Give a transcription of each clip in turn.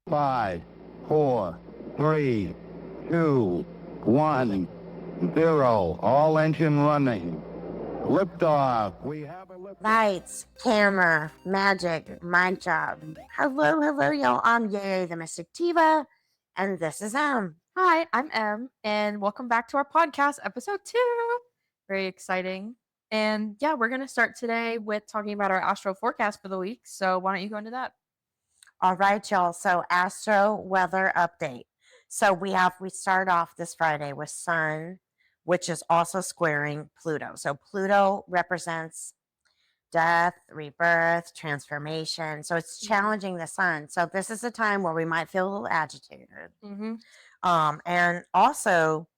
Five, four, three, two, one, zero. All engine running. Liftoff. We have a lift. Lights, camera, magic, mind job. Hello, y'all. I'm Yeye, the Mystic Diva, and this is M. Hi, I'm Em, and welcome back to our podcast, episode 2. Very exciting. And yeah, we're going to start today with talking about our astro forecast for the week. So why don't you go into that? All right, y'all. So astro weather update. So we start off this Friday with Sun, which is also squaring Pluto. So Pluto represents death, rebirth, transformation. So it's challenging the Sun. So this is a time where we might feel a little agitated. Mm-hmm. And also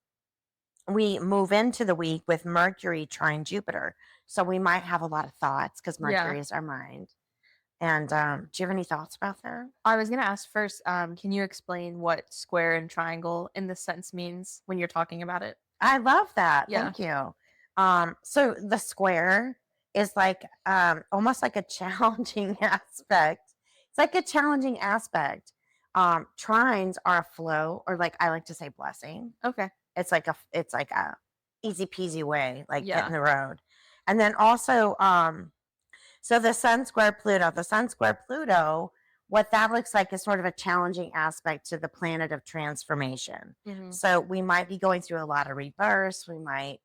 we move into the week with Mercury trine Jupiter. So we might have a lot of thoughts because Mercury is our mind. And do you have any thoughts about that? I was going to ask first, can you explain what square and triangle in this sense means when you're talking about it? I love that. Yeah. Thank you. So the square is like almost like a challenging aspect. It's like a challenging aspect. Trines are a flow, or like I like to say blessing. Okay. It's like a easy peasy way, like getting the road. And then also so the Sun square Pluto, what that looks like is sort of a challenging aspect to the planet of transformation. Mm-hmm. So we might be going through a lot of rebirths. We might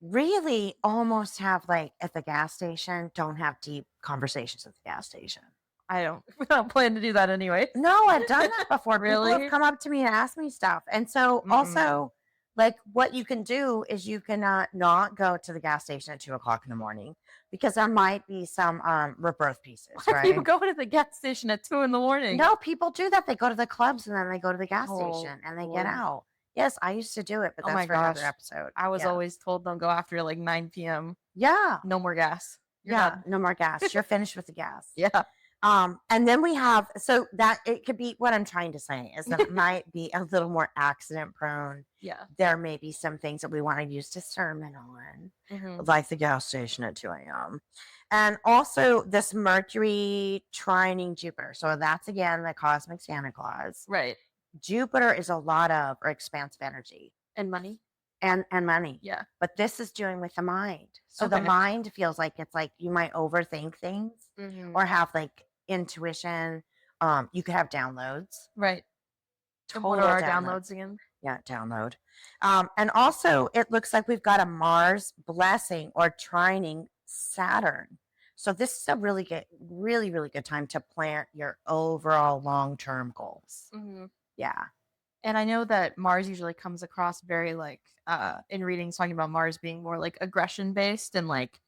really almost have, like at the gas station, don't have deep conversations at the gas station. I don't plan to do that anyway. No, I've done that before. Really? People have come up to me and asked me stuff. And so also, like, what you can do is you can not go to the gas station at 2:00 in the morning because there might be some rebirth pieces, right? You go to the gas station at 2 in the morning. No, people do that. They go to the clubs and then they go to the gas Oh, station and they Lord. get out. Yes, I used to do it, but Oh that's my for another gosh. episode. I was always told don't go after like 9 p.m. Yeah. No more gas. You're Yeah. done. No more gas. You're finished with the gas. Yeah. And then we have, so that it could be, what I'm trying to say is that it might be a little more accident prone. Yeah. There may be some things that we want to use discernment on, Mm-hmm. like the gas station at 2 a.m. And also this Mercury trining Jupiter. So that's again the cosmic Santa Claus. Right. Jupiter is a lot of expansive energy And money. and money. Yeah. But this is doing with the mind. So the Okay. mind feels like it's like you might overthink things Mm-hmm. or have like intuition. You could have downloads. Right. And what Total are our download. downloads again? Yeah, download. And also it looks like we've got a Mars blessing or trining Saturn. So this is a really good time to plant your overall long-term goals. Mm-hmm. Yeah. And I know that Mars usually comes across very like in readings talking about Mars being more like aggression based and like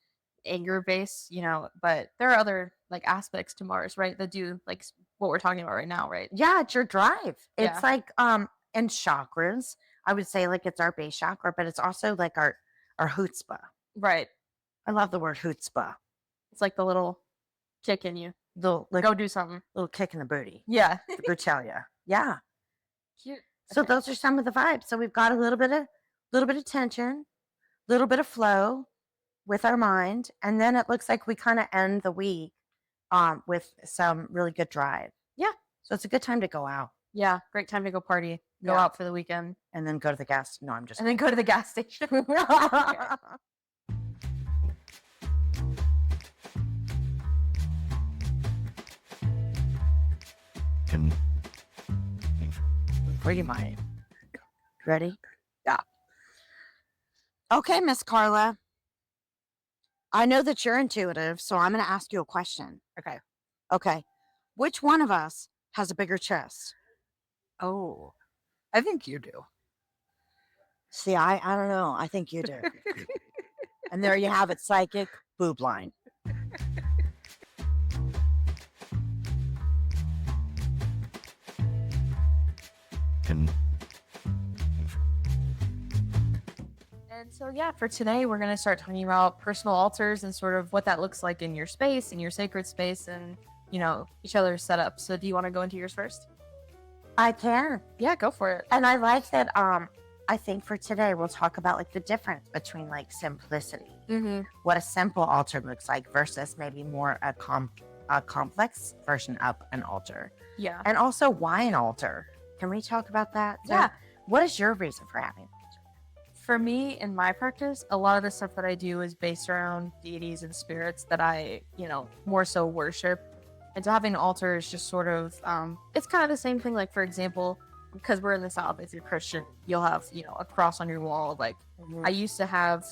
anger based, but there are other like aspects to Mars, right? That do like what we're talking about right now, right? Yeah, it's your drive. Yeah. It's like and chakras. I would say like it's our base chakra, but it's also like our chutzpah. Right. I love the word chutzpah. It's like the little kick in you. The like Go do something. little kick in the booty. Yeah. The brutality. Yeah. Cute. So Okay. those are some of the vibes. So we've got a little bit of tension, a little bit of flow with our mind, and then it looks like we kind of end the week with some really good drive. Yeah. So it's a good time to go out Yeah. Great time to go party. Go Yeah. out for the weekend. and then go to the gas. No, I'm just. And then go to the gas station. Pretty much. Ready? Yeah. Okay, Miss Carla. I know that you're intuitive, so I'm going to ask you a question. Okay. Okay. Which one of us has a bigger chest? Oh, I think you do. See, I don't know. I think you do. And there you have it, psychic boob line. And so, yeah, for today, we're going to start talking about personal altars and sort of what that looks like in your space, in your sacred space, and, each other's setup. So do you want to go into yours first? I can. Yeah, go for it. And I like that I think for today we'll talk about like the difference between like simplicity, Mm-hmm. what a simple altar looks like, versus maybe more a complex version of an altar, Yeah. and also why an altar. Can we talk about that? So, Yeah. what is your reason for having an altar? For me, in my practice, a lot of the stuff that I do is based around deities and spirits that I, more so worship. And so having an altar is just sort of, it's kind of the same thing. Like, for example, because we're in the South, if you're Christian, you'll have, a cross on your wall. Like, I used to have,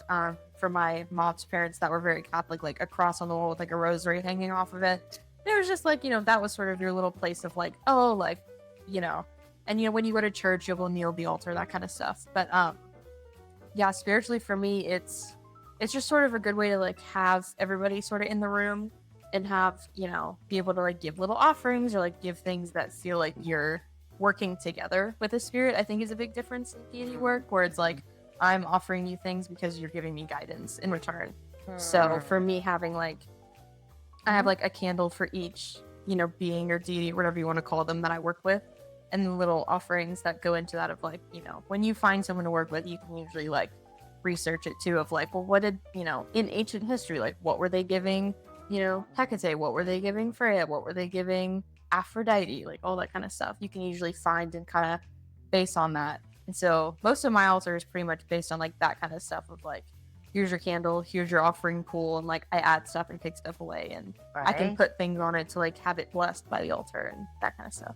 for my mom's parents that were very Catholic, like a cross on the wall with like a rosary hanging off of it. And it was just like, that was sort of your little place of like, oh, like, and, when you go to church, you'll go kneel at the altar, that kind of stuff. But, yeah, spiritually for me, it's just sort of a good way to like have everybody sort of in the room and have, be able to like give little offerings or like give things that feel like you're working together with a spirit. I think is a big difference in deity work, where it's like I'm offering you things because you're giving me guidance in return. So for me, having like I have like a candle for each, being or deity, whatever you want to call them, that I work with. And the little offerings that go into that of like, when you find someone to work with, you can usually like research it too of like, well, what did, in ancient history, like what were they giving, Hecate, what were they giving Freya, what were they giving Aphrodite, like all that kind of stuff. You can usually find and kind of base on that. And so most of my altar is pretty much based on like that kind of stuff of like, here's your candle, here's your offering pool, and like I add stuff and take stuff away, and I can Right. put things on it to like have it blessed by the altar and that kind of stuff.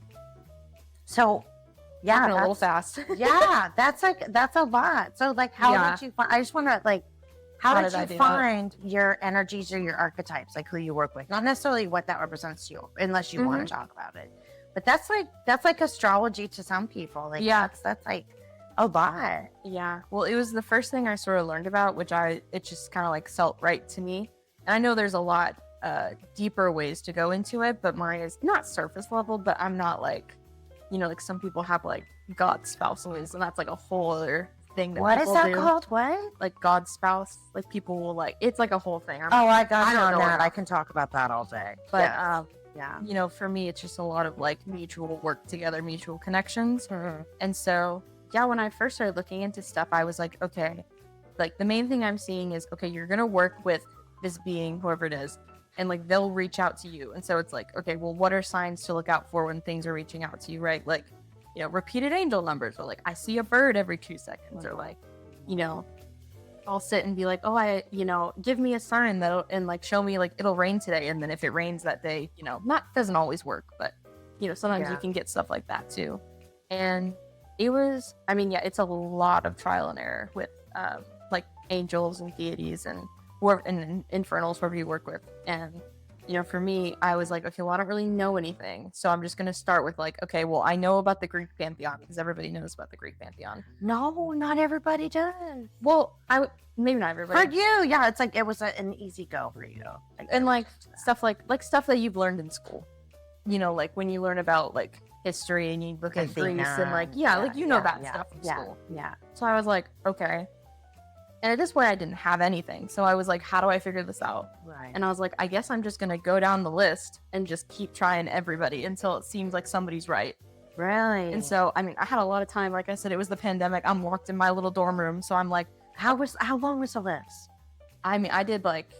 So, yeah, Talking a little that's- fast. yeah, that's a lot. So, like, how Yeah. did you find? I just want to like, how How did did I you do that? find your energies or your archetypes, like who you work with? Not necessarily what that represents to you, unless you want to talk about it. But that's like astrology to some people. Like, Yeah. that's like a lot. Yeah. Well, it was the first thing I sort of learned about, which it just kind of like felt right to me. And I know there's a lot deeper ways to go into it, but mine is not surface level, but I'm not like, like some people have like God spouses, and that's like a whole other thing that What is people that do. called? What? Like God spouse, like people will like, it's like a whole thing. Oh, I got I you don't on know that. enough. I can talk about that all day. But Yes. Yeah. for me, it's just a lot of like mutual work together, mutual connections. Mhm. And so, yeah, when I first started looking into stuff, I was like, okay, like the main thing I'm seeing is, okay, you're going to work with this being, whoever it is, and like they'll reach out to you. And so it's like, okay, well, what are signs to look out for when things are reaching out to you, right? Like, repeated angel numbers, or like I see a bird every 2 seconds, or like, I'll sit and be like, oh, give me a sign and like show me like it'll rain today. And then if it rains that day, doesn't always work, but sometimes you Yeah. can get stuff like that too. And it was, it's a lot of trial and error with like angels and deities and whoever and infernals, whoever you work with. And for me, I was like, okay, well, I don't really know anything, so I'm just gonna start with like, okay, well, I know about the Greek pantheon because everybody knows about the Greek pantheon. No, not everybody does. Well, maybe not everybody. For you, yeah, it's like it was an easy go for you. And like stuff like stuff that you've learned in school, like when you learn about like history and you look at Greece and like like that stuff from school. Yeah. So I was like, okay. And at this point, I didn't have anything, so I was like, how do I figure this out? Right. And I was like, I guess I'm just gonna go down the list and just keep trying everybody until it seems like somebody's right. Really? And so, I had a lot of time. Like I said, it was the pandemic. I'm locked in my little dorm room, so I'm like, how long was the list? I did like,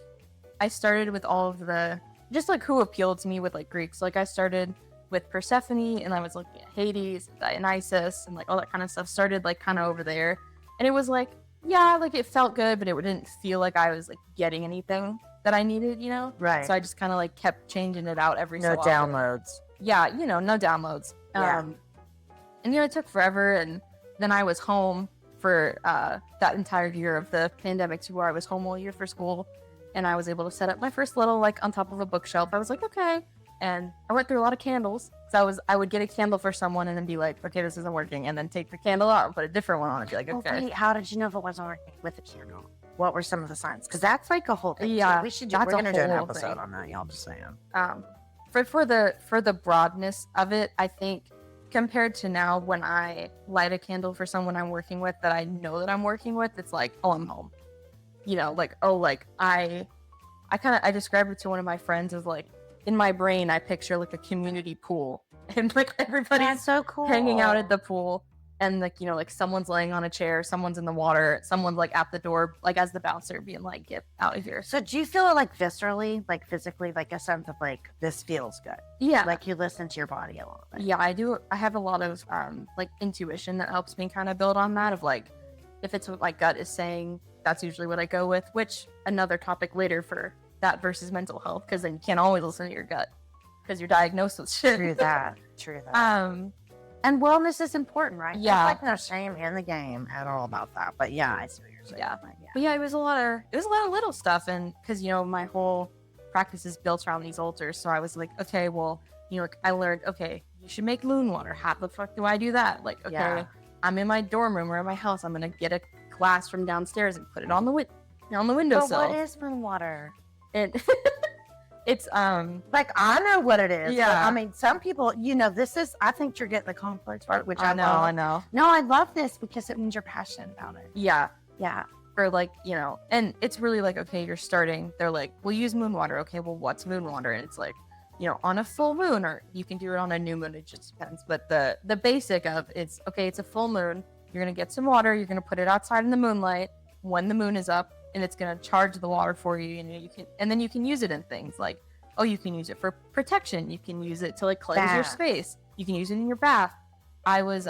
I started with all of the, just like who appealed to me with like Greeks. Like I started with Persephone, and I was looking at Hades, and Dionysus, and like all that kind of stuff. Started like kind of over there, and it was like, yeah, like it felt good, but it didn't feel like I was like getting anything that I needed, Right. So I just kind of like kept changing it out every No so often. downloads. Yeah, no downloads. Yeah. And it took forever, and then I was home for that entire year of the pandemic, to where I was home all year for school, and I was able to set up my first little like on top of a bookshelf. I was like, okay, and I went through a lot of candles. So I would get a candle for someone and then be like, okay, this isn't working, and then take the candle out and put a different one on and be like, Oh, okay. wait, how did you know if it wasn't working with the candle? What were some of the signs? Because that's like a whole thing. too. Yeah, we should. that's We're a gonna do an whole episode thing. on that. Y'all just saying. For the broadness of it, I think compared to now, when I light a candle for someone I'm working with that I know that I'm working with, it's like, oh, I'm home. Like, oh, like I described it to one of my friends as like, in my brain, I picture like a community pool and like everybody's That's so cool. hanging out at the pool. and like, you know, like someone's laying on a chair, someone's in the water, someone's like at the door, like as the bouncer being like, get out of here. So do you feel it like viscerally, like physically, like a sense of like, this feels good? Yeah. Like you listen to your body a little bit. Yeah, I do. I have a lot of like intuition that helps me kind of build on that of like, if it's what my gut is saying, that's usually what I go with, which another topic later for that versus mental health, because then you can't always listen to your gut because you're diagnosed with shit. True that. And wellness is important, right? Yeah. There's like no shame in the game at all about that. But yeah, I see what you're saying. Yeah. Like, But yeah, it was a lot of little stuff, and because, you know, my whole practice is built around these altars, so I was like, okay, well, you know, like I learned, okay, you should make moon water. How the fuck do I do that? Like, okay, Yeah. I'm in my dorm room or in my house, I'm gonna get a glass from downstairs and put it on the windowsill. But what is moon water? It it's Like, I know what it is. But, Yeah. I mean, some people, you know, I think you're getting the complex part, which I I love. know. No, I love this because it means you're passionate about it. Yeah. Yeah. Or like, you know, and it's really like, okay, you're starting, they're like, we'll use moon water. Okay, well, what's moon water? And it's like, you know, on a full moon, or you can do it on a new moon, it just depends. But the basic of it's, okay, it's a full moon, you're gonna get some water, you're gonna put it outside in the moonlight when the moon is up, and it's gonna charge the water for you, and you can, and then you can use it in things like, oh, you can use it for protection, you can use it to like cleanse your Bath. space, you can use it in your bath. I was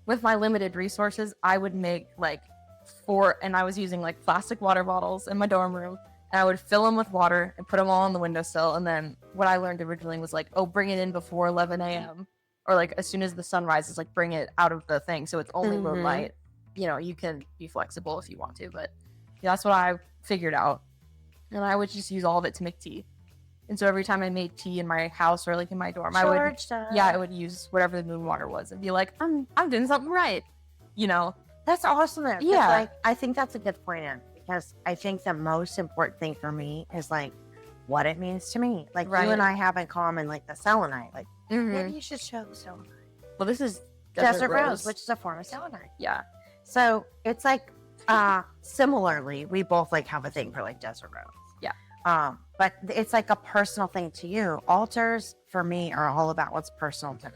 with my limited resources, I would make like and I was using like plastic water bottles in my dorm room, and I would fill them with water and put them all on the windowsill. And then what I learned originally was like, oh, bring it in before 11 a.m. or like as soon as the sun rises, like bring it out of the thing so it's only Mhm. moonlight. You know, you can be flexible if you want to, but yeah, that's what I figured out. And I would just use all of it to make tea. And so every time I made tea in my house or like in my dorm, I would use whatever the moon water was and be like, I'm doing something right, you know. That's awesome. Though, 'cause, Yeah. Like, I think that's a good point in, because I think the most important thing for me is like what it means to me. Like Right. you and I have in common, like the selenite. Like Mhm. maybe you should show the selenite. Well, this is Desert rose, which is a form of selenite. yeah. So it's like similarly, we both like have a thing for like desert rose. Yeah. But it's like a personal thing to you. Altars for me are all about what's personal to me.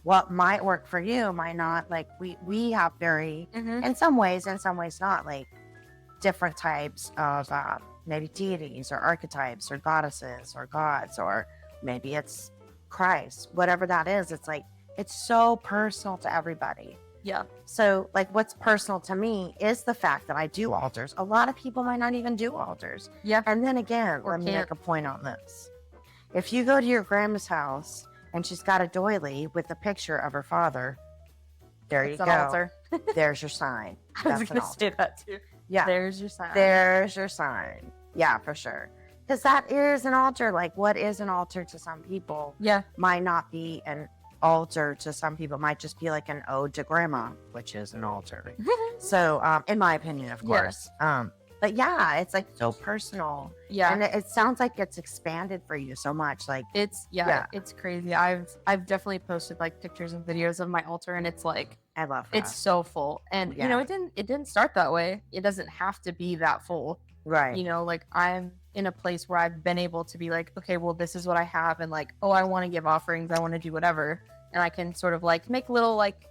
What might work for you might not. Like we have very, Mhm. in some ways not, like different types of maybe deities or archetypes or goddesses or gods, or maybe it's Christ, whatever that is. It's like, it's so personal to everybody. Yeah. So like what's personal to me is the fact that I do altars. A lot of people might not even do altars. Yeah. And then again, Or let me can't. make a point on this. If you go to your grandma's house and she's got a doily with a picture of her father, there you It's an go. altar. There's your sign. I was That's an gonna altar. say that too. Yeah. There's your sign. There's your sign. Yeah, for sure. Because that is an altar. Like, what is an altar to some people Yeah. might not be an altar to some people. Might just be like an ode to grandma, which is an altar. So, in my opinion, of Yeah. course. But yeah, it's like so personal, Yeah. and it sounds like it's expanded for you so much. Like, It's Yeah. it's crazy. I've definitely posted like pictures and videos of my altar, and it's like I love that. it's so full. And you know, Yeah. it didn't start that way. It doesn't have to be that full. right. You know, like I'm in a place where I've been able to be like, okay, well, this is what I have, and like, oh, I want to give offerings, I want to do whatever, and I can sort of like make little like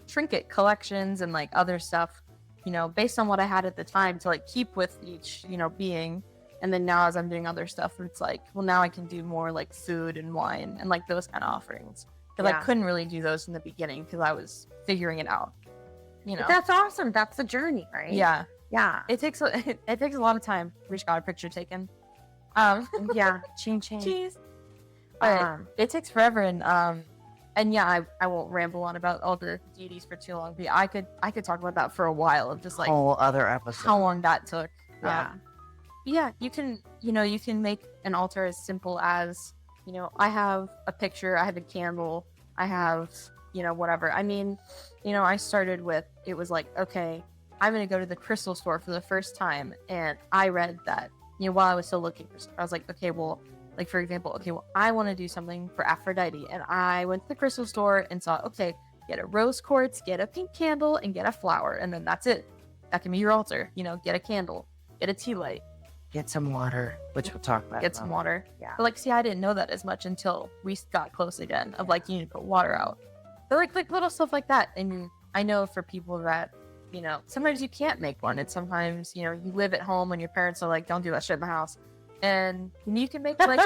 trinket collections and like other stuff, you know, based on what I had at the time to like keep with each, you know, being. And then now as I'm doing other stuff, it's like, well, now I can do more like food and wine and like those kind of offerings, because Yeah. I couldn't really do those in the beginning because I was figuring it out, you know. That's awesome. That's the journey, right? Yeah, Yeah. it takes a lot of time. We just got a picture taken. Yeah. Ching ching. Jeez. But Um, it takes forever, and yeah, I won't ramble on about all the deities for too long, but I could talk about that for a while of just like whole other episode. how long that took. Yeah. Yeah, you can make an altar as simple as, you know, I have a picture, I have a candle, I have, you know, whatever. I mean, you know, I started with, it was like, okay, I'm going to go to the crystal store for the first time. And I read that, you know, while I was still looking for stuff, I was like, okay, well, like, for example, okay, well, I want to do something for Aphrodite. And I went to the crystal store and saw, okay, get a rose quartz, get a pink candle, and get a flower. And then that's it. That can be your altar. You know, get a candle, get a tea light, Get some water, which we'll talk about. get some water. Yeah. But like, see, I didn't know that as much until we got close again of like, you need to put water out. but like little stuff like that. And I know for people that, you know, sometimes you can't make one, and sometimes, you know, you live at home and your parents are like, don't do that shit in the house, and you can make like,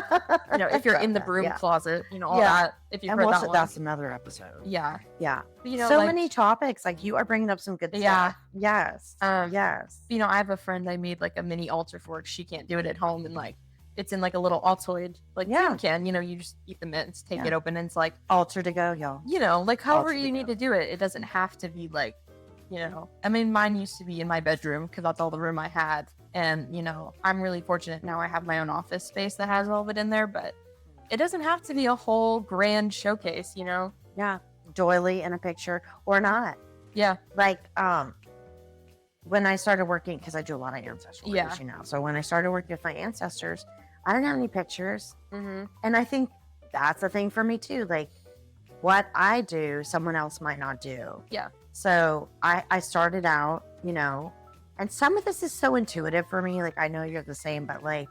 you know, if you're in the broom Yeah. closet, you know, all Yeah. that. If you've And heard we'll that say one, that's another episode. yeah, Yeah. you know, So like, many topics. Like you are bringing up some good Yeah. stuff. Yes. Yes. you know, I have a friend I made like a mini altar for. She can't do it at home, and like it's in like a little Altoid like Yeah. tin can. You know, you just eat the mints, take Yeah. it open, and it's like, Altar to go, y'all. you know, like however Altar to you need go. to do it. It doesn't have to be like, you know, I mean, mine used to be in my bedroom because that's all the room I had. And, you know, I'm really fortunate now I have my own office space that has all of it in there, but it doesn't have to be a whole grand showcase, you know? Yeah. Doily in a picture or not. Yeah. Like, when I started working, because I do a lot of ancestral work, Yeah. as you know. So when I started working with my ancestors, I didn't have any pictures. Mm-hmm. And I think that's a thing for me too. Like what I do, someone else might not do. Yeah. So I started out, you know, and some of this is so intuitive for me. Like I know you're the same, but like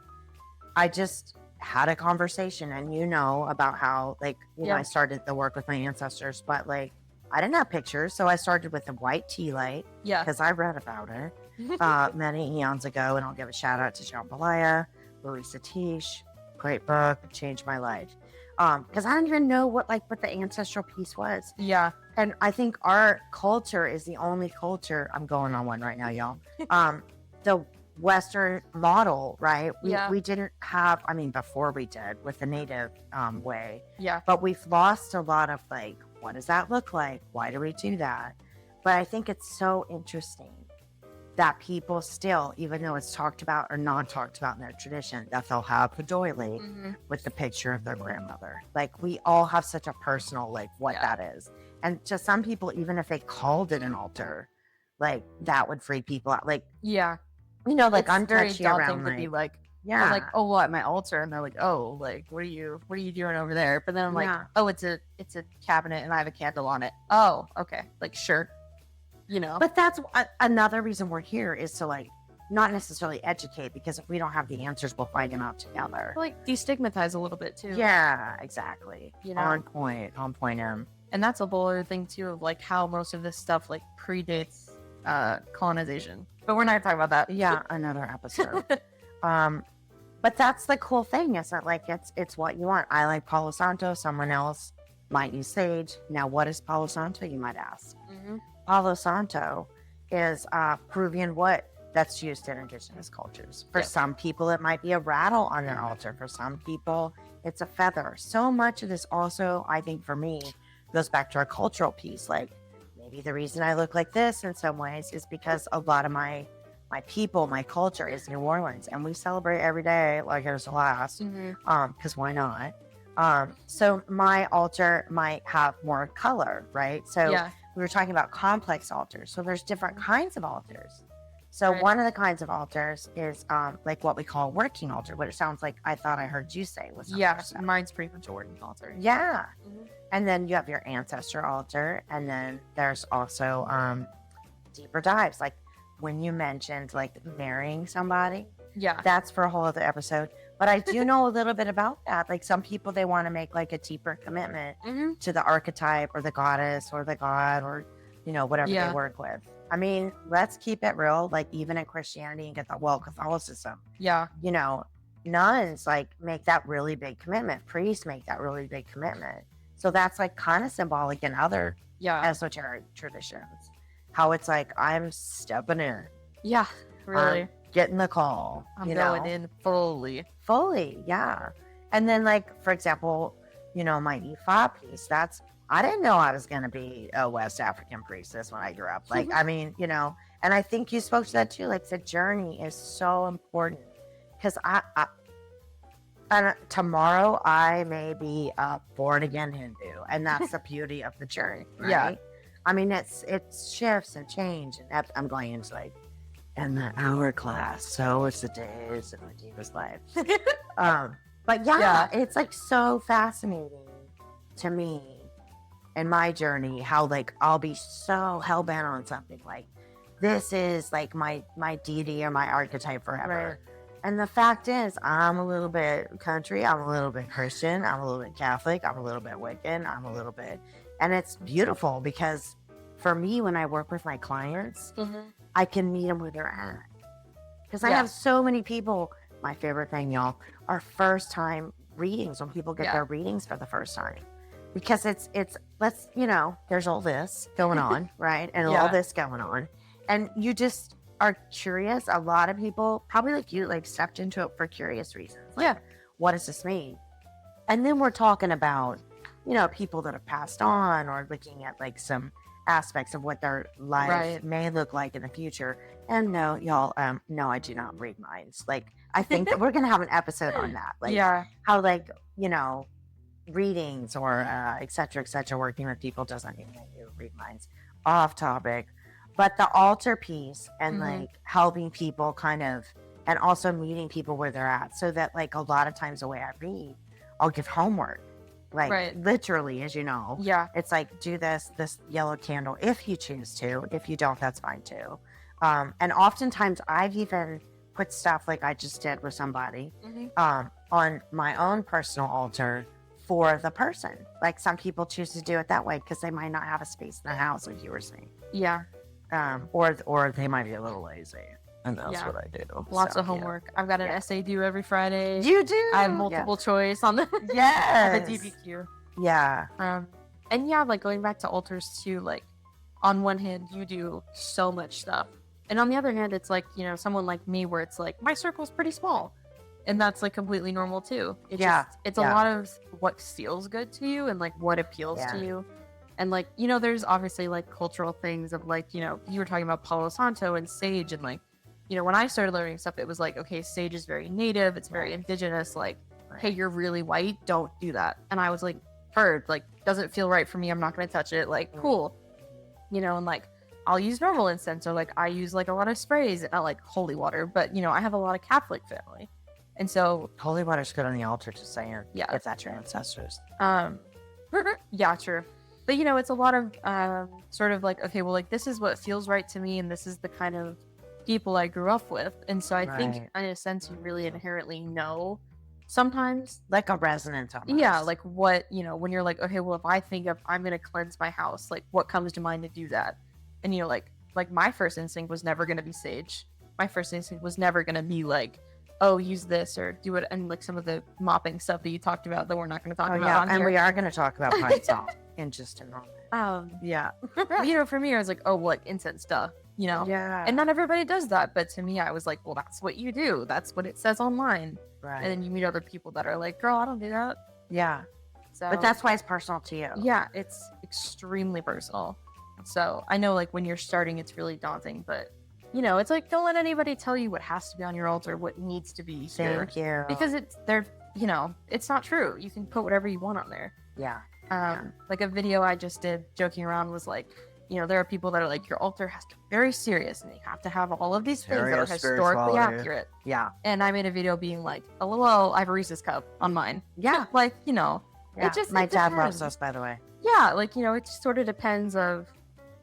I just had a conversation and you know about how like, you know, Yeah. I started the work with my ancestors, but like I didn't have pictures. So I started with the white tea light Yeah. because I read about it many eons ago. And I'll give a shout out to Jambalaya, Larissa Tish, great book, changed my life. Because I didn't even know what the ancestral piece was. Yeah. And I think our culture is the only culture. I'm going on one right now, y'all. The Western model, right? Yeah. We didn't have, I mean, before we did with the native way, Yeah. but we've lost a lot of like, what does that look like? Why do we do that? But I think it's so interesting that people still, even though it's talked about or not talked about in their tradition, that they'll have the doily Mm-hmm. with the picture of their grandmother. Like we all have such a personal, like what Yeah. that is. And to some people, even if they called it an altar, like that would freak people out. Like, Yeah. you know, like It's I'm very touchy daunting around to like, be like, yeah, I'm like, oh, what, at my altar? And they're like, oh, like, what are you doing over there? But then I'm like, Yeah. oh, it's a cabinet and I have a candle on it. Oh, okay. Like, sure. You know? But that's another reason we're here is to like not necessarily educate, because if we don't have the answers, we'll find them out together. like destigmatize a little bit too. Yeah, exactly. You know? On point. And that's a whole other thing too of like how most of this stuff like predates colonization. But we're not talking about that. Yeah, another episode. But that's the cool thing is that like it's what you want. I like Palo Santo. Someone else might use sage. Now, what is Palo Santo? You might ask. Mm-hmm. Palo Santo is Peruvian wood that's used in indigenous cultures. For Yeah. some people, it might be a rattle on their altar. For some people, it's a feather. So much of this also, I think for me, goes back to our cultural piece. Like maybe the reason I look like this in some ways is because a lot of my people, my culture is New Orleans, and we celebrate every day like it was the last. Mm-hmm. Because why not? So my altar might have more color, right? So Yeah. we were talking about complex altars. So there's different kinds of altars. So Right. one of the kinds of altars is like what we call a working altar. What it sounds like I thought I heard you say was Yeah. other stuff. Mine's pretty much a working altar. Yeah. Mhm. And then you have your ancestor altar, and then there's also deeper dives. Like when you mentioned like marrying somebody, Yeah. that's for a whole other episode. But I do know a little bit about that. Like some people, they want to make like a deeper commitment Mm-hmm. to the archetype or the goddess or the god or, you know, whatever Yeah. they work with. I mean, let's keep it real. Like even in Christianity and Catholicism, Yeah. you know, nuns like make that really big commitment. Priests make that really big commitment. So that's like kind of symbolic in other Yeah. esoteric traditions. How it's like, I'm stepping in, Yeah. Really. getting the call. I'm you going know? in fully. Fully, yeah. And then like, for example, you know, my Ifa piece, I didn't know I was going to be a West African priestess when I grew up. Like, I mean, you know, and I think you spoke to that too. Like the journey is so important because and tomorrow I may be a born again Hindu, and that's the beauty of the journey. Right? Yeah. I mean, it shifts and change, and I'm going into like, and the hourglass. So it's the days of my Diva's life. But yeah, it's like so fascinating to me in my journey how like I'll be so hell bent on something like this is like my deity or my archetype forever. And the fact is, I'm a little bit country, I'm a little bit Christian, I'm a little bit Catholic, I'm a little bit Wiccan, I'm a little bit And it's beautiful because for me, when I work with my clients, I can meet them where they're at. Because I have so many people, my favorite thing, y'all, are first time readings when people get their readings for the first time. Because it's let's, there's all this going on, right? And all this going on. And you just are curious. A lot of people, probably like you, like stepped into it for curious reasons. Like, what does this mean? And then we're talking about, people that have passed on, or looking at like some aspects of what their life may look like in the future. And no, y'all, no, I do not read minds. Like, I think that we're going to have an episode on that. Like, how, like, readings or et cetera, working with people doesn't mean that you read minds. Off topic. But the altar piece and like helping people kind of, and also meeting people where they're at, so that like a lot of times the way I read, I'll give homework. Like literally, as you know. It's like, do this yellow candle if you choose to. If you don't, that's fine too. And oftentimes I've even put stuff like I just did with somebody on my own personal altar for the person. Like some people choose to do it that way because they might not have a space in the house, like you were saying. Or they might be a little lazy. And that's what I do. Lots of homework. I've got an essay due every Friday. You do? I have multiple choice on the, the DBQ. And like going back to altars too, like on one hand, you do so much stuff. And on the other hand, it's like, someone like me where it's like, my circle's pretty small. And that's like completely normal too. It's a lot of what feels good to you and like what appeals to you. And like, there's obviously like cultural things of like, you were talking about Palo Santo and sage, and like, when I started learning stuff, it was like, okay, sage is very native. It's very indigenous. Like, hey, you're really white. Don't do that. And I was like, heard, like, doesn't feel right for me. I'm not going to touch it. Like, cool. And like, I'll use normal incense, or like, I use like a lot of sprays, not like holy water, but I have a lot of Catholic family. And so holy water's good on the altar, just saying. If that's your ancestors. True. But it's a lot of sort of like, okay, well, like, this is what feels right to me, and this is the kind of people I grew up with. And so I think in a sense you really inherently know sometimes, like a resonance almost. Like what, when you're like, okay, well, if I think of I'm gonna cleanse my house, like what comes to mind to do that? And like my first instinct was never gonna be sage. My first instinct was never gonna be like, oh, use this or do it, and like some of the mopping stuff that you talked about that we're not going to talk about on and here. We are going to talk about pine salt in just a moment. For me, I was like, oh, well, like incense stuff, and not everybody does that, but to me, I was like, well, that's what you do, that's what it says online, and then you meet other people that are like, girl, I don't do that. So, but that's why it's personal to you. It's extremely personal. So I know, like, when you're starting, it's really daunting, but it's like, don't let anybody tell you what has to be on your altar, what needs to be here. Thank you. Because it's not true. You can put whatever you want on there. Like a video I just did joking around was like, there are people that are like, your altar has to be very serious and you have to have all of these things that are historically accurate. And I made a video being like, oh, I have a Reese's cup on mine. Like, it just, my dad loves us, by the way. Like, it just sort of depends of,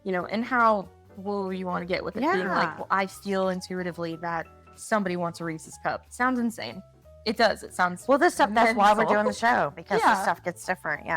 and how woo you want to get with it being like, well, I feel intuitively that somebody wants a Reese's cup. Sounds insane. It does. It sounds well. This stuff. That's why we're doing the show, because this stuff gets different.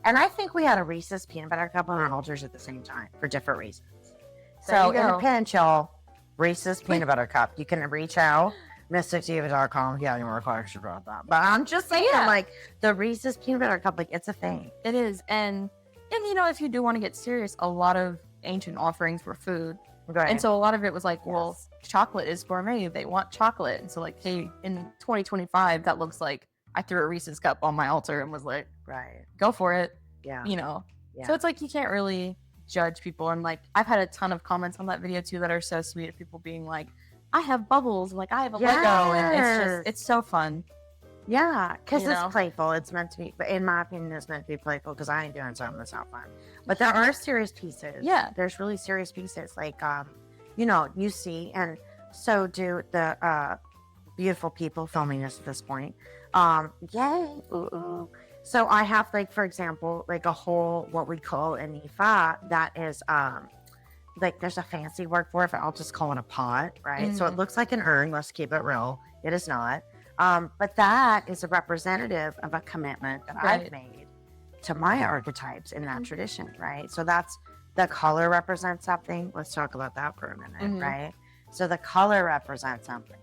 And I think we had a Reese's peanut butter cup on our altars at the same time for different reasons. So in a pinch, y'all, Reese's peanut butter cup. You can reach out, mysticdiva.com. Yeah, you more questions about that. But I'm just saying, like, the Reese's peanut butter cup, like, it's a thing. It is, and if you do want to get serious, a lot of ancient offerings were food, and so a lot of it was like, well, chocolate is gourmet, they want chocolate, and so like, hey, in 2025 that looks like I threw a Reese's cup on my altar and was like, go for it. So it's like, you can't really judge people. And like, I've had a ton of comments on that video too that are so sweet, of people being like, I have bubbles, like I have a Lego, and it's so fun. Because it's playful. It's meant to be, but in my opinion, it's meant to be playful, because I ain't doing something that's not fun. But there are serious pieces. There's really serious pieces. Like, you see, and so do the beautiful people filming this point. Yay. Ooh. So I have, like, for example, like a whole, what we call an ifa, that is, like, there's a fancy word for it, but I'll just call it a pot, right? So it looks like an urn. Let's keep it real. It is not. But that is a representative of a commitment that I've made to my archetypes in that tradition, right? So that's the color represents something. Let's talk about that for a minute, right? So the color represents something.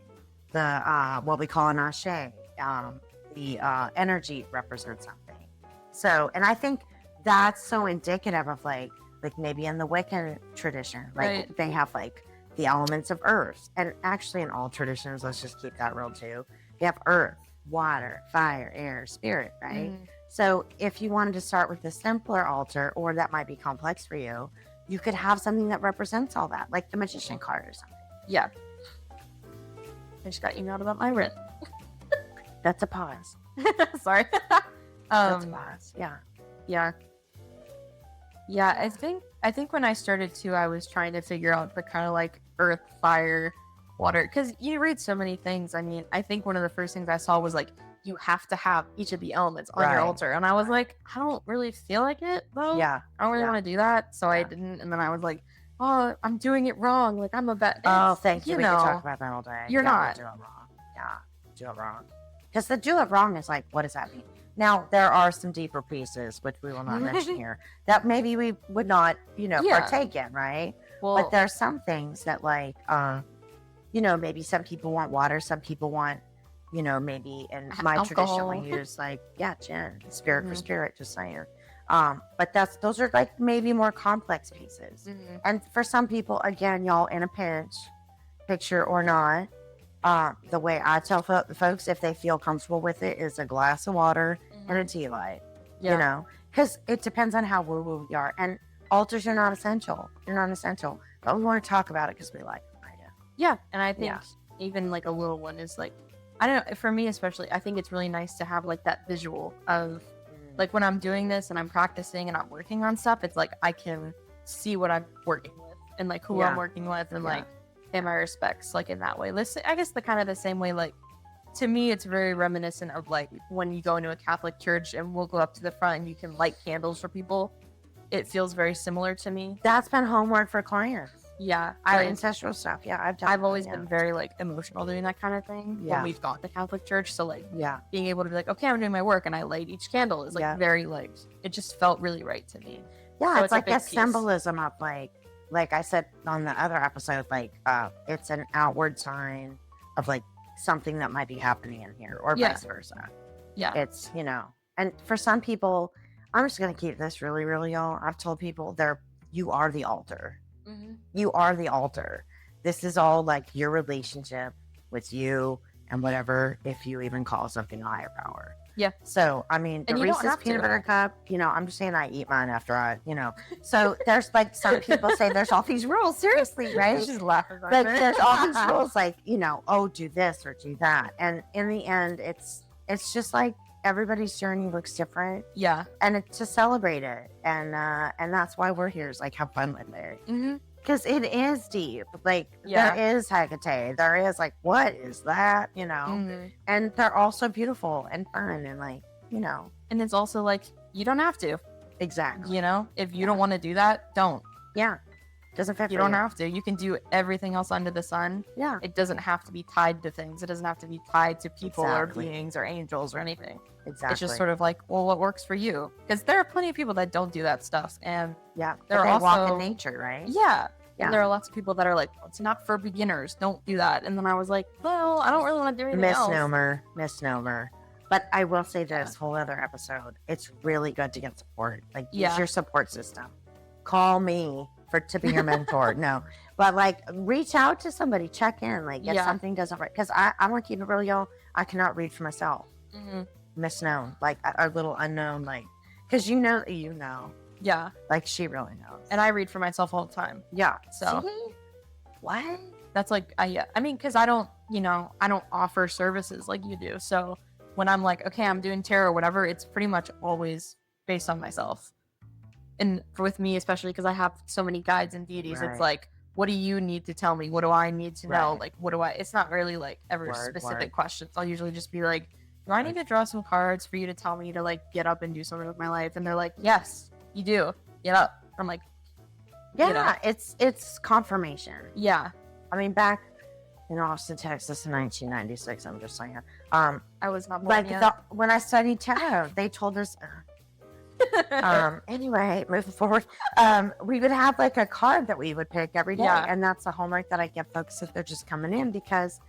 The what we call an ashe, the energy represents something. So, and I think that's so indicative of like maybe in the Wiccan tradition, like they have like the elements of earth, and actually in all traditions, let's just keep that real too. You have earth, water, fire, air, spirit, right? So if you wanted to start with a simpler altar, or that might be complex for you, you could have something that represents all that, like the magician card or something. Yeah. I just got emailed about my wrist. That's a pause. Sorry. That's a pause. Yeah. Yeah. Yeah, I think when I started too, I was trying to figure out the kind of like earth, fire, water, because you read so many things. I mean, I think one of the first things I saw was like, you have to have each of the elements on your altar. And I was like, I don't really feel like it though. Yeah. I don't really want to do that. So I didn't. And then I was like, oh, I'm doing it wrong. Like I'm a bad. Oh, thank you. We know, can talk about that all day. You're not. Do it wrong. Yeah. Do it wrong. Because the do it wrong is like, what does that mean? Now, there are some deeper pieces, which we will not mention here, that maybe we would not, partake in, right? Well, but there are some things that like, maybe some people want water, some people want, maybe in my tradition we use like, gin, spirit for spirit, just saying. But those are like maybe more complex pieces. And for some people, again, y'all in a pinch, picture or not, the way I tell folks, if they feel comfortable with it, is a glass of water and a tea light, because it depends on how woo-woo you are. And altars are not essential. They're not essential. But we want to talk about it because we like it. Yeah. And I think even like a little one is like, I don't know, for me especially, I think it's really nice to have like that visual of like when I'm doing this and I'm practicing and I'm working on stuff, it's like I can see what I'm working with and like who I'm working with and like pay my respects like in that way. Listen, I guess the kind of the same way, like to me it's very reminiscent of like when you go into a Catholic church and we'll go up to the front and you can light candles for people. It feels very similar to me. That's been homework for clients. Yeah, ancestral stuff. Yeah, I've always been very like emotional doing that kind of thing when we've gone to Catholic church. So like being able to be like, okay, I'm doing my work and I light each candle is like very like it just felt really right to me. Yeah, so it's like a symbolism of like I said on the other episode, like it's an outward sign of like something that might be happening in here or vice versa. Yeah, it's and for some people, I'm just gonna keep this really, really y'all. I've told people you are the altar. You are the altar. This is all like your relationship with you and whatever, if you even call something a higher power. Yeah. So, I mean, the Reese's peanut butter cup, I'm just saying I eat mine after So there's like some people say there's all these rules. Seriously, right? Just laughing. But there's all these rules like, oh, do this or do that. And in the end, it's just like everybody's journey looks different. Yeah. And it's to celebrate it. And that's why we're here, is like have fun with it. Because it is deep. Like there is Hecate. There is like, what is that? And they're also beautiful and fun and like, And it's also like, you don't have to. Exactly. If you don't want to do that, don't. Yeah. Doesn't fit. You don't have to. You can do everything else under the sun. Yeah. It doesn't have to be tied to things. It doesn't have to be tied to people or beings or angels or anything. Exactly. It's just sort of like, well, what works for you? Because there are plenty of people that don't do that stuff. And there are also walk in nature, right? Yeah. And there are lots of people that are like, well, it's not for beginners. Don't do that. And then I was like, well, I don't really want to do anything else. Misnomer. But I will say this whole other episode, it's really good to get support. Like, use your support system. Call me to be your mentor. No, but like reach out to somebody, check in, like if something doesn't right. Because I'm gonna keep it real, y'all. I cannot read for myself. Misknown, like a little unknown, like because you know. Yeah, like she really knows. And I read for myself all the time. Yeah. So see? What? That's like I mean, because I don't offer services like you do. So when I'm like, okay, I'm doing tarot or whatever, it's pretty much always based on myself. And with me, especially because I have so many guides and deities, it's like, what do you need to tell me? What do I need to know? Like, it's not really like ever specific questions. I'll usually just be like, do I need to draw some cards for you to tell me to like get up and do something with my life? And they're like, yes, you do. Get up. I'm like, it's confirmation. Yeah. I mean, back in Austin, Texas in 1996, I'm just saying. I was not born yet. When I studied tarot, they told us, Anyway, moving forward, we would have like a card that we would pick every day. Yeah. And that's the homework that I give folks if they're just coming in, because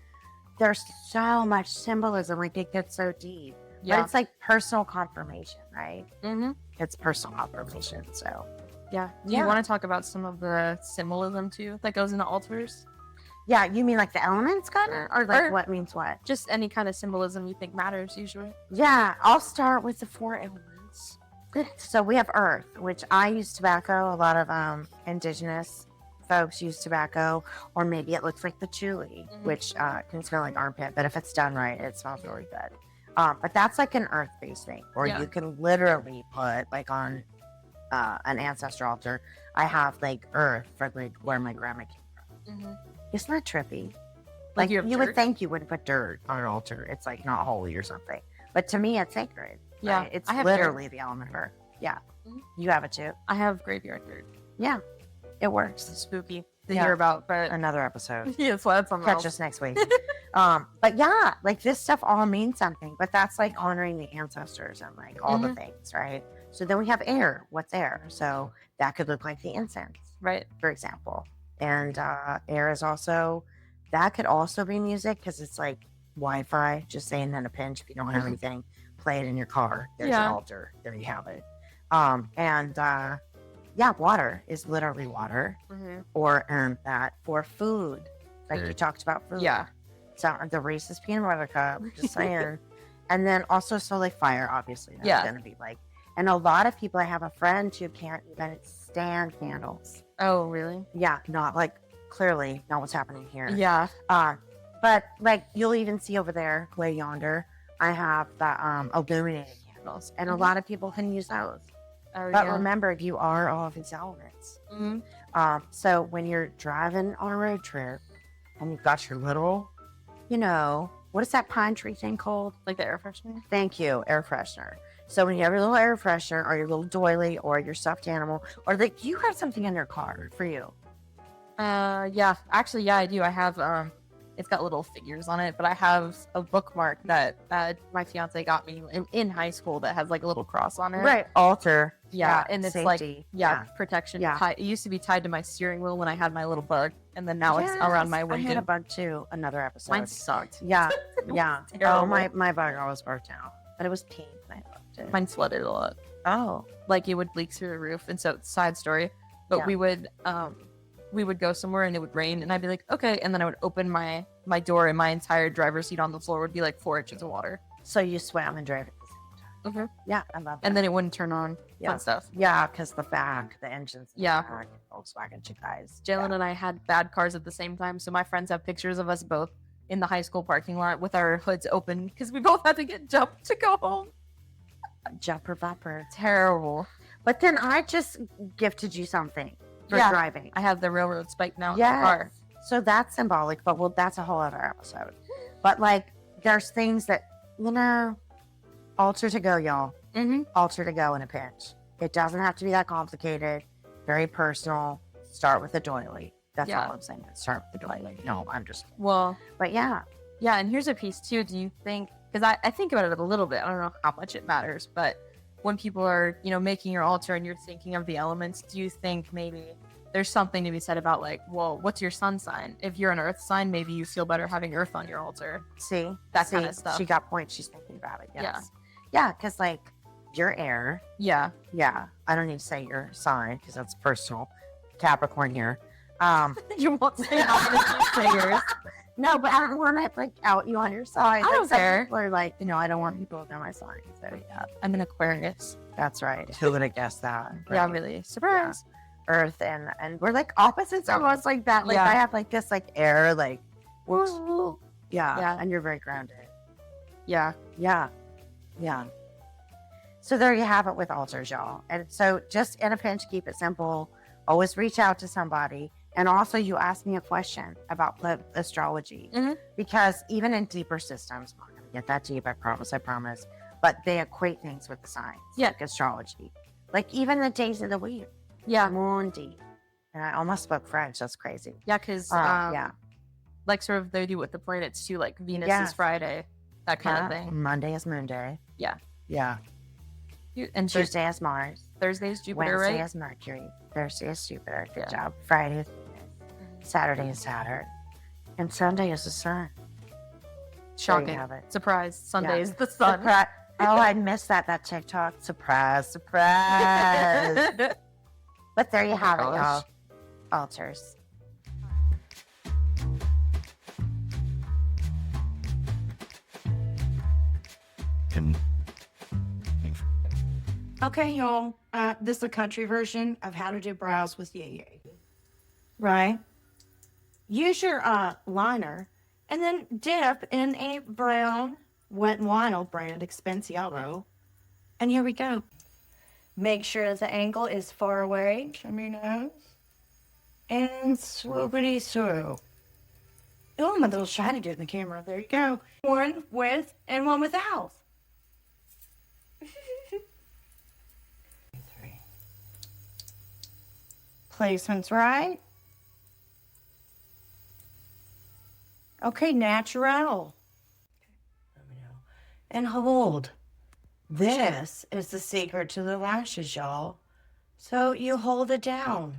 there's so much symbolism. Like it gets so deep. But Yeah. it's like personal confirmation, right? Mm-hmm. It's personal confirmation. So Yeah. Do Yeah. you want to talk about some of the symbolism too that goes into altars? yeah, you mean like the elements kind of, or like Or- what means what? Just any kind of symbolism you think matters usually. Yeah, I'll start with the 4 elements. So we have earth, which I use tobacco. A lot of indigenous folks use tobacco, or maybe it looks like patchouli, Mhm. which can smell like armpit, but if it's done right, it smells really good. But that's like an earth-based thing, or Yeah. you can literally put like on an ancestor altar. I have like earth for like where my grandma came from. Mm-hmm. Isn't that trippy? Like you have you would dirt? think you wouldn't put dirt on an altar. It's like not holy or something. But to me, it's sacred. Yeah, right? It's I have dirt. literally the element of earth. Yeah, Mhm. you have it too. I have graveyard dirt. Yeah, it works. It's spooky to Yeah. hear about, but Another episode. yeah, so that's something Catch else. us next week. But yeah, like this stuff all means something. But that's like honoring the ancestors and like all the things, right? So then we have air. What's air? So that could look like the incense, Right. for example. And air is also, that could also be music, because it's like Wi-Fi. Just saying, in a pinch, if you don't have anything, play it in your car. There's Yeah. an altar. There you have it. Yeah, water is literally water, Mm-hmm. or that for food, like you talked about food. Yeah. So the Reese's peanut butter cup. Just saying. And then also, so like fire, obviously. That's Yeah. gonna be like, and a lot of people. I have a friend who can't even stand candles. Oh, really? Yeah, not like, clearly not what's happening here. Yeah. But like you'll even see over there, way yonder, I have the illuminated candles, and a Mhm. lot of people can use those. Oh, But yeah. remember, you are all of these elements. Mhm. So when you're driving on a road trip and you've got your little, what is that pine tree thing called? Like the air freshener? Thank you, air freshener. So when you have your little air freshener, or your little doily, or your stuffed animal, or like you have something in your car for you. Yeah. Actually, yeah, I do. I have it's got little figures on it, but I have a bookmark that my fiance got me in high school that has like a little cross on it. Right, altar. Yeah, and it's like safety. protection. Yeah. It used to be tied to my steering wheel when I had my little bug, and then now it's Yes, around my I window. had a bug too. Another episode. Mine sucked. Yeah, yeah. Oh, Terrible. my bug always burnt out, but it was pink. And I loved it. Mine flooded a lot. Oh, Like it would leak through the roof, and so side story. But Yeah. we would go somewhere and it would rain, and I'd be like, okay, and then I would open my door, and my entire driver's seat on the floor would be like 4 inches of water, so you swam and drove at the same time. Mhm. Yeah, I love that. and then it wouldn't turn on. Yeah. Fun stuff. yeah, because the engines. in the Yeah. back, Volkswagen chick guys. Jalen and I had bad cars at the same time, so my friends have pictures of us both in the high school parking lot with our hoods open because we both had to get jumped to go home. Jumper bumper. Terrible. But then I just gifted you something for Yeah. driving. I have the railroad spike now in the Yes. car. So that's symbolic, but that's a whole other episode. But like, there's things that, altar to go, y'all. Mm-hmm. Altar to go in a pinch. It doesn't have to be that complicated. Very personal. Start with a doily. That's Yeah. all I'm saying. Start with the doily. No, I'm just kidding. Well, But yeah. yeah, and here's a piece too. Do you think, because I think about it a little bit, I don't know how much it matters, but when people are, making your altar and you're thinking of the elements, do you think maybe there's something to be said about like, well, what's your sun sign? If you're an earth sign, maybe you feel better having earth on your altar. See? That See, kinda stuff. She got points. She's thinking about it. Yeah. Yes. Yeah, because like, your air. Yeah. Yeah. I don't need to say your sign because that's personal. Capricorn here. You won't say how many you say yours. No, but I don't want to like out you on your side. I don't Like, some care. people are like, I don't want people to know my sign. So yeah, I'm an Aquarius. that's right. Who would have guessed that? Yeah, Right. really. Surprise. Earth and we're like opposites almost like that. Like Yeah. I have like this like air like woo. Yeah. Yeah. And you're very grounded. Yeah. Yeah. Yeah. So there you have it with altars, y'all. And so just in a pinch, keep it simple. Always reach out to somebody. And also you asked me a question about astrology. Mhm. Because even in deeper systems, I'm not going to get that deep, I promise. But they equate things with the signs. Yeah. Like astrology. Like even the days of the week. Yeah. Mundi. And I almost spoke French. That's crazy. Yeah, because Yeah. like sort of they do with the planets too, like Venus Yes. is Friday, that kind of Yeah. thing. Monday is Moon Day. Yeah. Yeah. And Tuesday has Mars. Thursday is Jupiter, Wednesday right? has Mercury. Thursday is Jupiter. Good Yeah. job. Friday is Venus. Saturday is Saturn. And Sunday is the Sun. Shocking. have it. Surprise. Sunday Yeah. is the sun. Oh, I missed that TikTok. Surprise, surprise. But there you have it, y'all. gosh. Altars. Okay, y'all. This is a country version of how to do brows with Yeye. Right? Use your liner and then dip in a brown Wet n Wild brand Expensiado. And here we go. Make sure the angle is far away from your nose. And swoopity swoop. Oh, my little shiny dude in the camera. There you go. One with and one without. Placement's right. Okay, natural. And hold. This is the secret to the lashes, y'all. So you hold it down.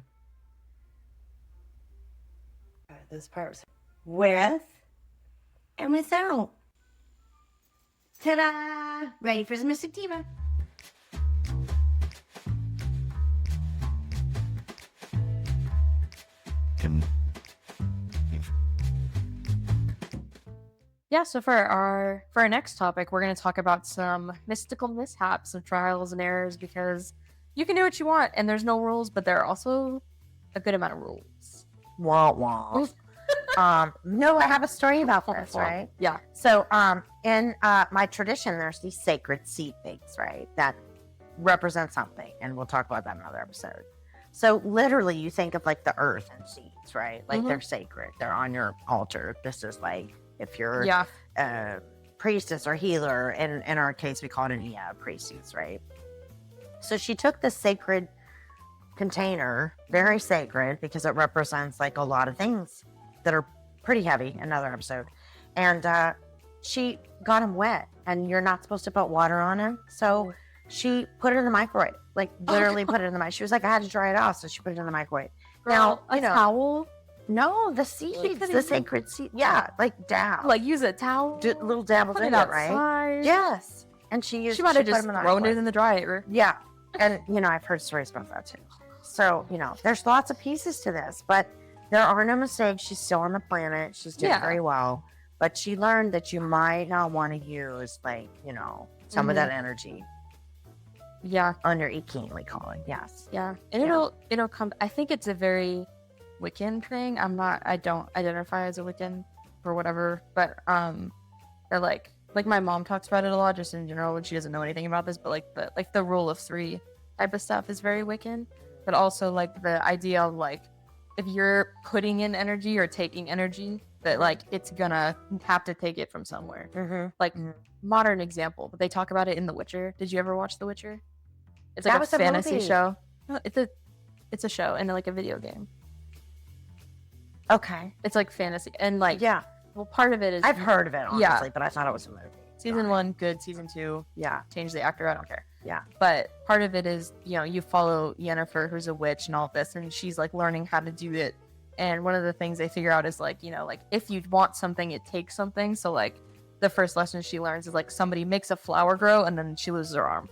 This part with and without. Ta-da! Ready for the Mystic Diva. Yeah, so for our next topic, we're going to talk about some mystical mishaps, some trials and errors, because you can do what you want and there's no rules, but there are also a good amount of rules. Wah wah. No, I have a story about this, right? Yeah. So, in my tradition, there's these sacred seed things, right, that represent something, and we'll talk about that in another episode. So, literally, you think of like the earth and seeds, right? Like they're sacred. They're on your altar. This is like if you're a priestess or healer, and in our case, we call it an priestess, right? So she took this sacred container, very sacred, because it represents like a lot of things that are pretty heavy, another episode. And she got them wet, and you're not supposed to put water on them. So she put it in the microwave, like literally put it in the microwave. She was like, I had to dry it off, so she put it in the microwave. Girl, Now, a towel? No, the seeds, the sacred seed. Yeah, like dab. Like use a towel? Little dabbles Put in it it, right? outside. Yes. And she used She might have put just them in the thrown it microwave. in the dryer. Yeah. And, I've heard stories about that too. So, there's lots of pieces to this, but there are no mistakes. She's still on the planet. She's doing very well. But she learned that you might not want to use, like, some of that energy. Yeah. Under Ikin, we call it. Yes. Yeah. And it'll come. I think it's a very Wiccan thing. I don't identify as a Wiccan or whatever, but they're like my mom talks about it a lot just in general when she doesn't know anything about this, but like the rule of three type of stuff is very Wiccan, but also like the idea of like if you're putting in energy or taking energy, that like it's gonna have to take it from somewhere. Like modern example, but they talk about it in The Witcher. Did you ever watch The Witcher? It's like a fantasy show. No, it's a show and like a video game. Okay. It's like fantasy and like well, part of it is I've heard of it, honestly, but I thought it was a movie. Season 1 good, season 2 change the actor, I don't care. But part of it is you follow Yennefer, who's a witch and all this, and she's like learning how to do it. And one of the things they figure out is like like if you want something, it takes something. So like the first lesson she learns is like somebody makes a flower grow and then she loses her arm.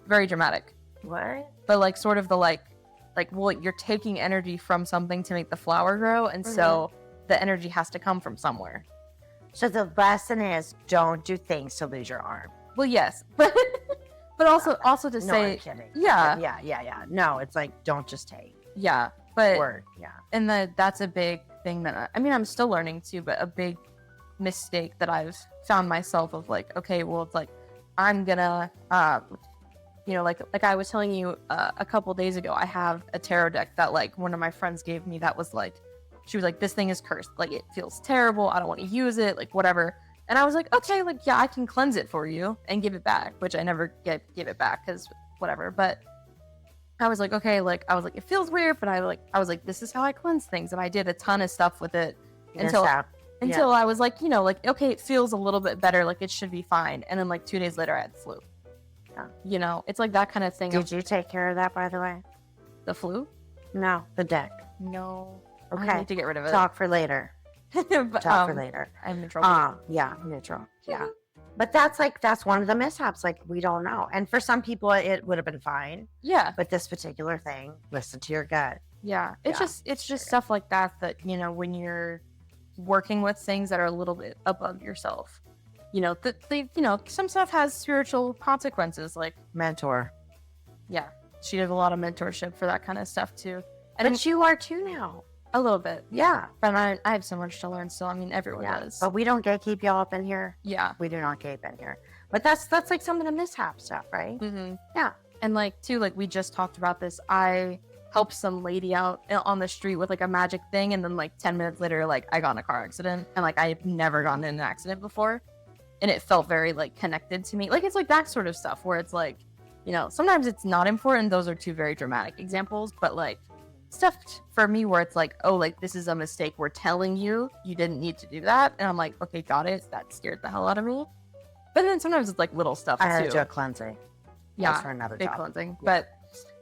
Very dramatic. What? But like sort of the like well, you're taking energy from something to make the flower grow, and so the energy has to come from somewhere. So the lesson is don't do things to lose your arm. Well, yes, but also to No, say I'm kidding. yeah. Yeah. No, it's like don't just take. Yeah, but Word. Yeah. and that's a big thing that I'm still learning too, but a big mistake that I've found myself of like, okay, well, it's like I'm gonna like I was telling you a couple days ago, I have a tarot deck that like one of my friends gave me that was like, she was like, this thing is cursed, like it feels terrible, I don't want to use it, like whatever. And I was like, okay, like yeah, I can cleanse it for you and give it back, which I never give it back because whatever. But I was like, okay, like I was like, it feels weird, but I was like, this is how I cleanse things, and I did a ton of stuff with it until I was like, like okay, it feels a little bit better, like it should be fine. And then like 2 days later, I had the flu. You know, it's like that kind of thing. Did you take care of that, by the way? The flu? No, the deck. No. I Okay. need to get rid of it. Talk for later. But, Talk for later. I'm in trouble. Yeah, neutral. Yeah. But that's one of the mishaps. Like, we don't know. And for some people, it would have been fine. Yeah. But this particular thing, listen to your gut. Yeah. It's just stuff like that, you know, when you're working with things that are a little bit above yourself, you know, some stuff has spiritual consequences. Like, Mentor. yeah, she did a lot of mentorship for that kind of stuff too. And But you are too now. a little bit. Yeah. But I have so much to learn still. I mean, everyone does. But we don't gatekeep y'all up in here. Yeah. We do not gape in here. But that's like some of the mishap stuff, right? Mm-hmm. Yeah. And like, too, like we just talked about this. I helped some lady out on the street with like a magic thing. And then like 10 minutes later, like I got in a car accident. And like I've never gotten in an accident before. And it felt very like connected to me. Like, it's like that sort of stuff where it's like, you know, sometimes it's not important. Those are two very dramatic examples. But like, stuff for me where it's like, oh, like this is a mistake, we're telling you didn't need to do that, and I'm like, okay, got it. That scared the hell out of me. But then sometimes it's like little stuff I had too. to do a cleansing. Yeah, That's for another big topic. cleansing. Yeah. But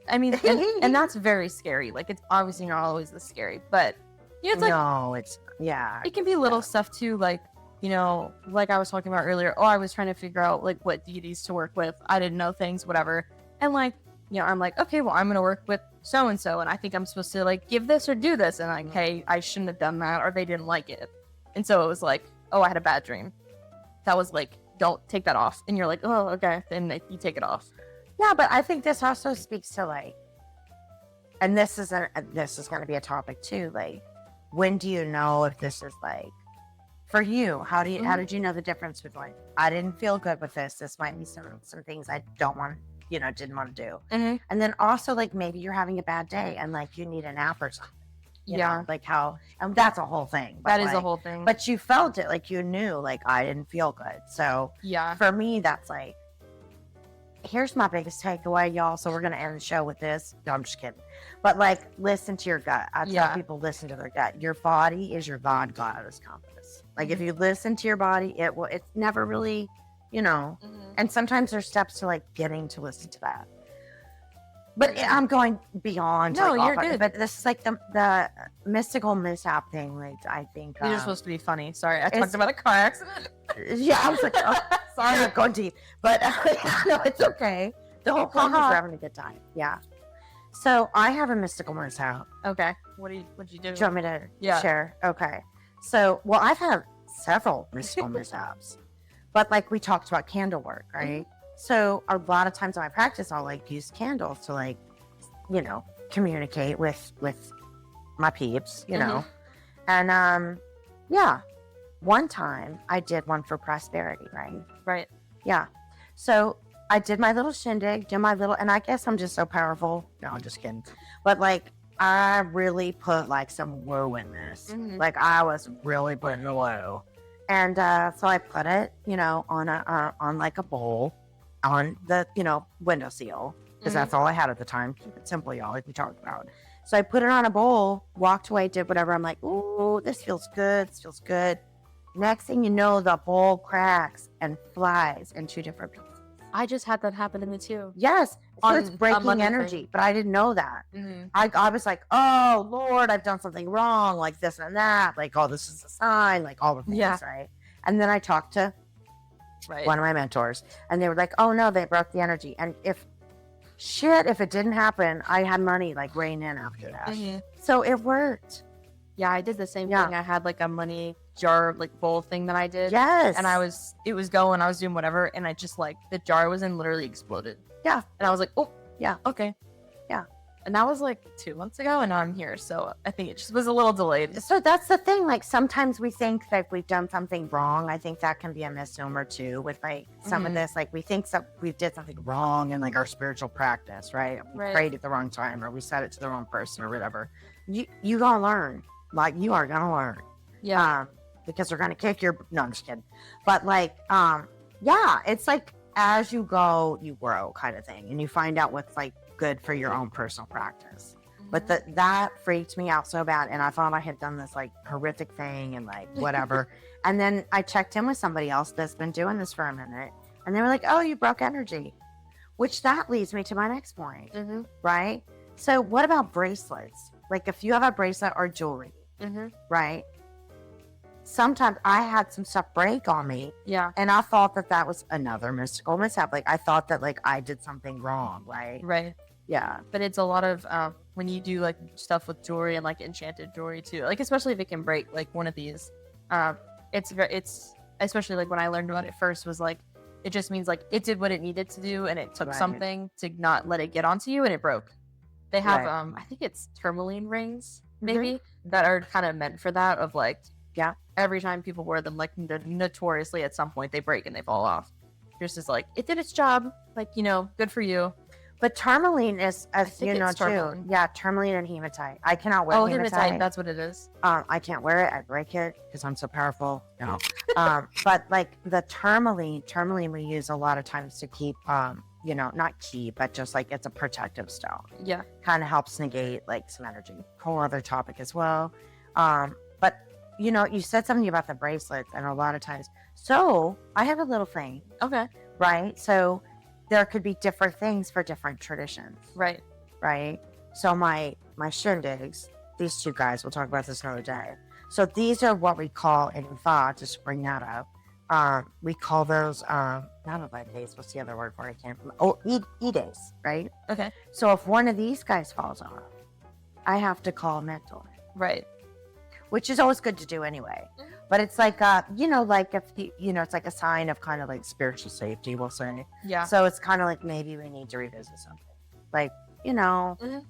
I mean, and that's very scary. Like, it's obviously not always this scary, but you know, it's like No, it's yeah. it can be little stuff too, like, you know, like I was talking about earlier. Oh, I was trying to figure out like what deities to work with. I didn't know things, whatever. And like, you know, I'm like, okay, well, I'm gonna work with so and so, and I think I'm supposed to like give this or do this, and like, hey, I shouldn't have done that, or they didn't like it, and so it was like, oh, I had a bad dream. That was like, don't take that off, and you're like, oh, okay, then you take it off. Yeah, but I think this also speaks to like, and this is going to be a topic too. Like, when do you know if this is like, for you? How did you know the difference between like, I didn't feel good with this. This might be some things I don't want, you know, didn't want to do. Mm-hmm. And then also like maybe you're having a bad day and like you need a nap or something. You know, like how, and that's a whole thing. But That is like, a whole thing. But you felt it, like you knew, like I didn't feel good. So yeah, for me, that's like, here's my biggest takeaway, y'all. So we're gonna end the show with this. No, I'm just kidding. But like, listen to your gut. I tell Yeah. people, listen to their gut. Your body is your goddess compass. Like if you listen to your body, it will. It's never really, you know. Mhm. And sometimes there's steps to like getting to listen to that. But I'm going beyond. No, like, you're all- good. But this is like the mystical mishap thing. Like I think these are supposed to be funny. Sorry, I it's- talked about a car accident. yeah, I was like, oh, sorry, I'm not going deep, but no, it's okay. The whole point is we're having a good time. Yeah. So I have a mystical mishap. Okay, what'd you do? Do you want me to Yeah. share? Okay. So, well, I've had several mystical mishaps, but like we talked about candle work, right? So a lot of times in my practice, I'll like use candles to like, you know, communicate with my peeps, you know, and yeah. One time I did one for prosperity, right? Right. Yeah. So I did my little shindig, and I guess I'm just so powerful. No, I'm just kidding. But like, I really put like some woo in this. Mhm. Like I was really putting the woo. And so I put it, you know, on like a bowl on the, you know, windowsill, because Mhm. that's all I had at the time. Keep it simple, y'all, like we talked about. So I put it on a bowl, walked away, did whatever. I'm like, ooh, this feels good. This feels good. Next thing you know, the bowl cracks and flies in two different pieces. I just had that happen to me too. Yes. So On it's a breaking Monday energy, thing. but I didn't know that. Mm-hmm. I was like, oh, Lord, I've done something wrong, like this and that. Like, oh, this is a sign, like all the things, Yeah. right? And then I talked to Right. one of my mentors, and they were like, oh, no, they broke the energy. And if it didn't happen, I had money like rain in after that. Mhm. So it worked. Yeah, I did the same Yeah. thing. I had like a money jar, like bowl thing that I did. Yes. And I was doing whatever, and I just like the jar was in literally exploded. Yeah. And I was like, oh, Yeah. okay. Yeah. And that was like 2 months ago, and now I'm here. So I think it just was a little delayed. So that's the thing. Like sometimes we think that we've done something wrong. I think that can be a misnomer too with like some of Mhm. this. Like we think we did something wrong in like our spiritual practice, right? We Right. prayed at the wrong time, or we said it to the wrong person, or whatever. You gonna learn. Like you are gonna learn. Yeah. Because they're gonna kick your. No, I'm just kidding. But like, yeah, it's like as you go, you grow, kind of thing, and you find out what's like good for your own personal practice. But that freaked me out so bad, and I thought I had done this like horrific thing and like whatever. And then I checked in with somebody else that's been doing this for a minute, and they were like, "Oh, you broke energy." Which that leads me to my next point, Mm-hmm. right? So what about bracelets? Like if you have a bracelet or jewelry, Mm-hmm. right? Sometimes I had some stuff break on me, Yeah. and I thought that that was another mystical mishap. Like I thought that like I did something wrong, right? Right. Yeah. But it's a lot of when you do like stuff with jewelry and like enchanted jewelry too, like especially if it can break like one of these, it's especially like when I learned about it first was like it just means like it did what it needed to do and it took Right. something to not let it get onto you and it broke. They have Right. I think it's tourmaline rings maybe that are kind of meant for that of like Yeah. every time people wear them like notoriously at some point they break and they fall off. Just as like it did its job, like good for you. But tourmaline is, as think you know, it's too. tourmaline. Yeah, tourmaline and hematite. I cannot wear Hematite, hematite. that's what it is. I can't wear it. I break it because I'm so powerful. No. But like the tourmaline we use a lot of times to keep, not keep, but just like it's a protective stone. Yeah. Kind of helps negate like some energy. Whole other topic as well. But you said something about the bracelets, and a lot of times. So I have a little thing, Okay. right? So there could be different things for different traditions, Right. right? So my shindigs, these two guys, we'll talk about this another day. So these are what we call in Ifa, just to bring that up. We call those not Oled days. What's the other word for it? I can't remember. Oh, E days, right? Okay. So if one of these guys falls off, I have to call a mentor, Right. which is always good to do anyway. But it's like, like if it's like a sign of kind of like spiritual safety, we'll say. Yeah. So it's kind of like maybe we need to revisit something. Like, Mhm.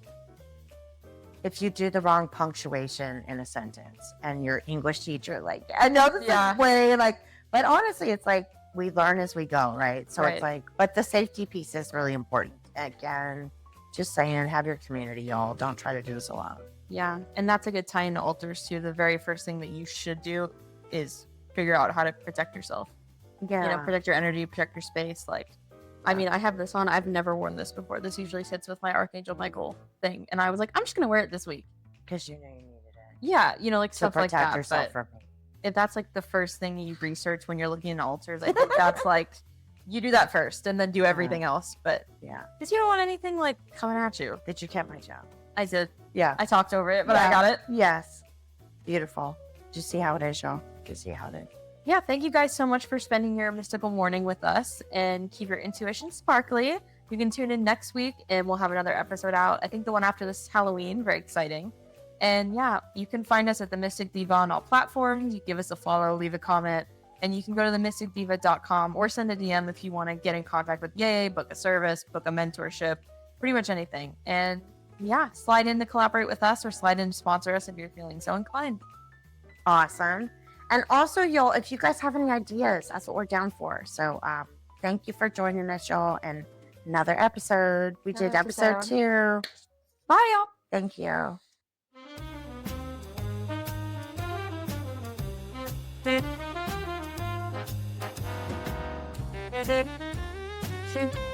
if you do the wrong punctuation in a sentence and your English teacher, like, I know this Yeah. is way like, but honestly, it's like we learn as we go, right? So Right. it's like, but the safety piece is really important. Again, just saying, have your community, y'all. Don't try to do this alone. Yeah. And that's a good tie into altars too. The very first thing that you should do is figure out how to protect yourself. Yeah. Protect your energy, protect your space. Like, I mean, I have this on. I've never worn this before. This usually sits with my Archangel Michael thing. And I was like, I'm just going to wear it this week. Because you know you needed it. Yeah. Like To stuff like protect that. yourself But from me. if that's like the first thing you research when you're looking into altars, I think that's like, you do that first and then do everything else. But Yeah. because you don't want anything like coming at you. Did you get my job? I did. Yeah. I talked over it, but Yeah. I got it. Yes. Beautiful. Did you see how it is, y'all? You can see how it is. Yeah, thank you guys so much for spending your mystical morning with us and keep your intuition sparkly. You can tune in next week and we'll have another episode out. I think the one after this is Halloween, very exciting. And yeah, you can find us at the Mystic Diva on all platforms. You give us a follow, leave a comment, and you can go to themysticdiva.com or send a DM if you want to get in contact with Yeye, book a service, book a mentorship, pretty much anything. And yeah, slide in to collaborate with us or slide in to sponsor us if you're feeling so inclined. Awesome. And also, y'all, if you guys have any ideas, that's what we're down for. So thank you for joining us, y'all, and another episode. We did episode 2. Bye, y'all. Thank you. Shoot.